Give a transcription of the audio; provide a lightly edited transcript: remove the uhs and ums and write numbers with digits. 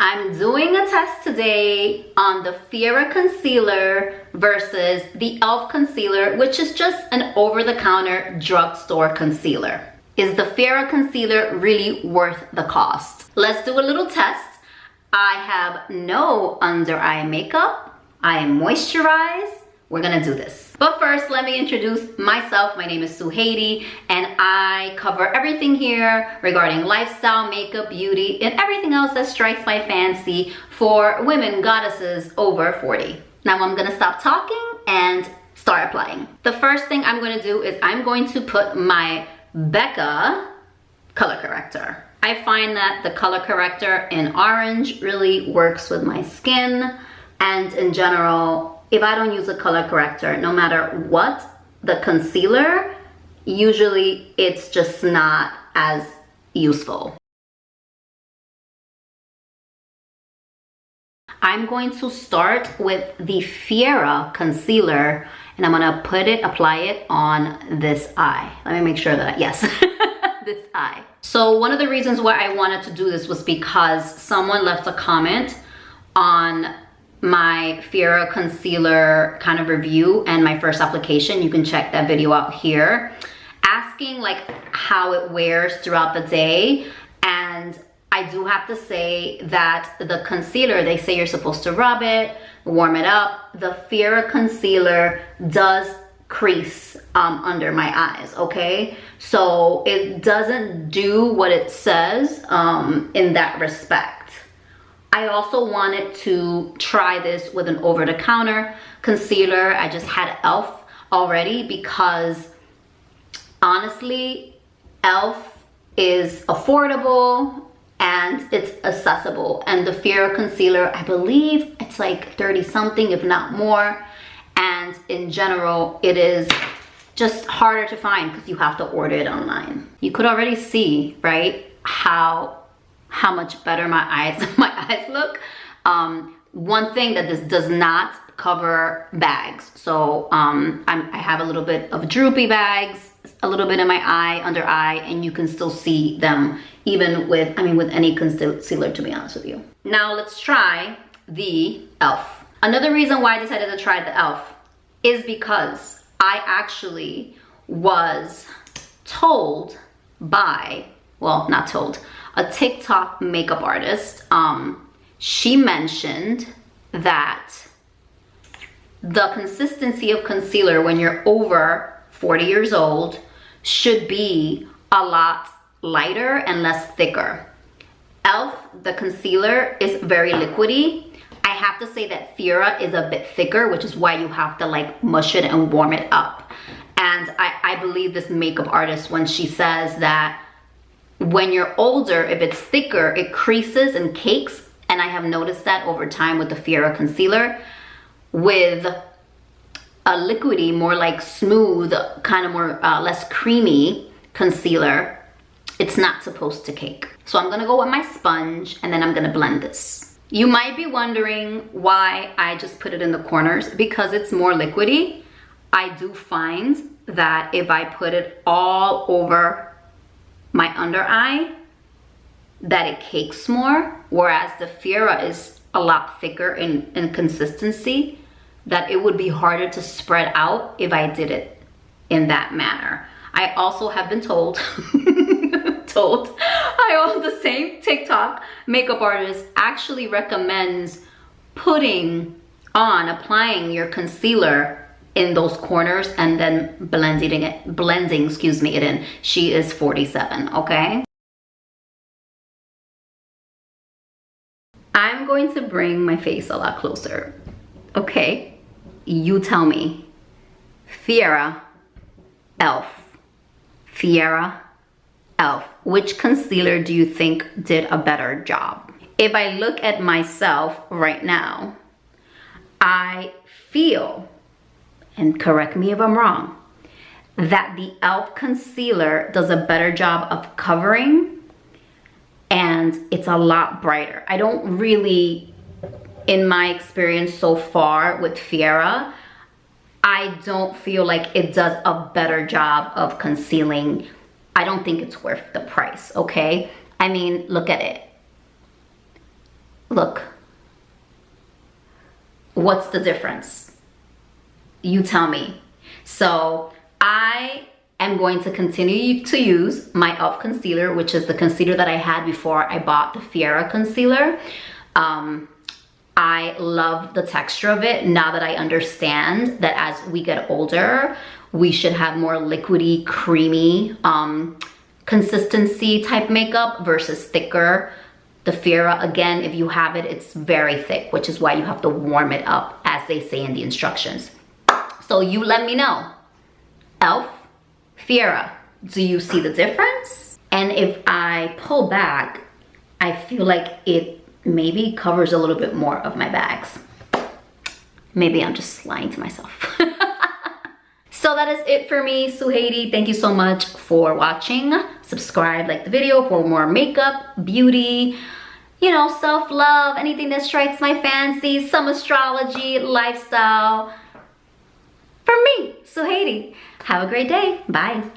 I'm doing a test today on the Fiera concealer versus the e.l.f. concealer, which is just an over-the-counter drugstore concealer. Is the Fiera concealer really worth the cost? Let's do a little test. I have no under eye makeup. I am moisturized. We're gonna do this. But first, let me introduce myself. My name is Sue Haiti, and I cover everything here regarding lifestyle, makeup, beauty, and everything else that strikes my fancy for women goddesses over 40. Now I'm gonna stop talking and start applying. The first thing I'm gonna do is I'm going to put my Becca color corrector. I find that the color corrector in orange really works with my skin, and in general, if I don't use a color corrector, no matter what, the concealer, usually it's just not as useful. I'm going to start with the Fiera concealer, and I'm gonna apply it on this eye. Let me make sure that, yes, this eye. So one of the reasons why I wanted to do this was because someone left a comment on my Fiera concealer kind of review and my first application. You can check that video out here, asking like how it wears throughout the day. And I do have to say that the concealer, they say you're supposed to rub it, warm it up. The Fiera concealer does crease under my eyes, okay? So it doesn't do what it says in that respect. I also wanted to try this with an over-the-counter concealer. I just had e.l.f. already because honestly, e.l.f. is affordable and it's accessible. And the Fiera concealer, I believe it's like 30 something, if not more. And in general, it is just harder to find because you have to order it online. You could already see, right, how much better my eyes look. One thing that this does not cover bags. So I have a little bit of droopy bags, a little bit in my eye, under eye, and you can still see them even with, with any concealer, to be honest with you. Now let's try the e.l.f. Another reason why I decided to try the e.l.f. is because I actually was told by, well, not told, a TikTok makeup artist. She mentioned that the consistency of concealer when you're over 40 years old should be a lot lighter and less thicker. e.l.f., the concealer, is very liquidy. I have to say that Fiera is a bit thicker, which is why you have to like mush it and warm it up. And I believe this makeup artist when she says that when you're older, if it's thicker, it creases and cakes. And I have noticed that over time with the Fiera concealer. With a liquidy, more like smooth, kind of more less creamy concealer, it's not supposed to cake. So I'm gonna go with my sponge and then I'm gonna blend this. You might be wondering why I just put it in the corners, because it's more liquidy. I do find that if I put it all over my under eye, that it cakes more, whereas the Fiera is a lot thicker in consistency, that it would be harder to spread out if I did it in that manner. I also have been told, the same TikTok makeup artist actually recommends applying your concealer in those corners and then blending it in. She is 47, okay? I'm going to bring my face a lot closer. Okay, you tell me. Fiera, e.l.f. Fiera, e.l.f. Which concealer do you think did a better job? If I look at myself right now, I feel, and correct me if I'm wrong, that the e.l.f. concealer does a better job of covering, and it's a lot brighter. I don't really, in my experience so far with Fiera, I don't feel like it does a better job of concealing. I don't think it's worth the price, okay? I mean, look at it. Look. What's the difference? You tell me. So I am going to continue to use my e.l.f. concealer, which is the concealer that I had before I bought the Fiera concealer. I love the texture of it now that I understand that as we get older, we should have more liquidy, creamy consistency type makeup versus thicker. The Fiera, again, if you have it, it's very thick, which is why you have to warm it up, as they say in the instructions. So you let me know. e.l.f., Fiera, do you see the difference? And if I pull back, I feel like it maybe covers a little bit more of my bags. Maybe I'm just lying to myself. So that is it for me, Suhaiti. Thank you so much for watching. Subscribe, like the video for more makeup, beauty, you know, self-love, anything that strikes my fancy, some astrology, lifestyle. For me, Suhaiti. Have a great day. Bye.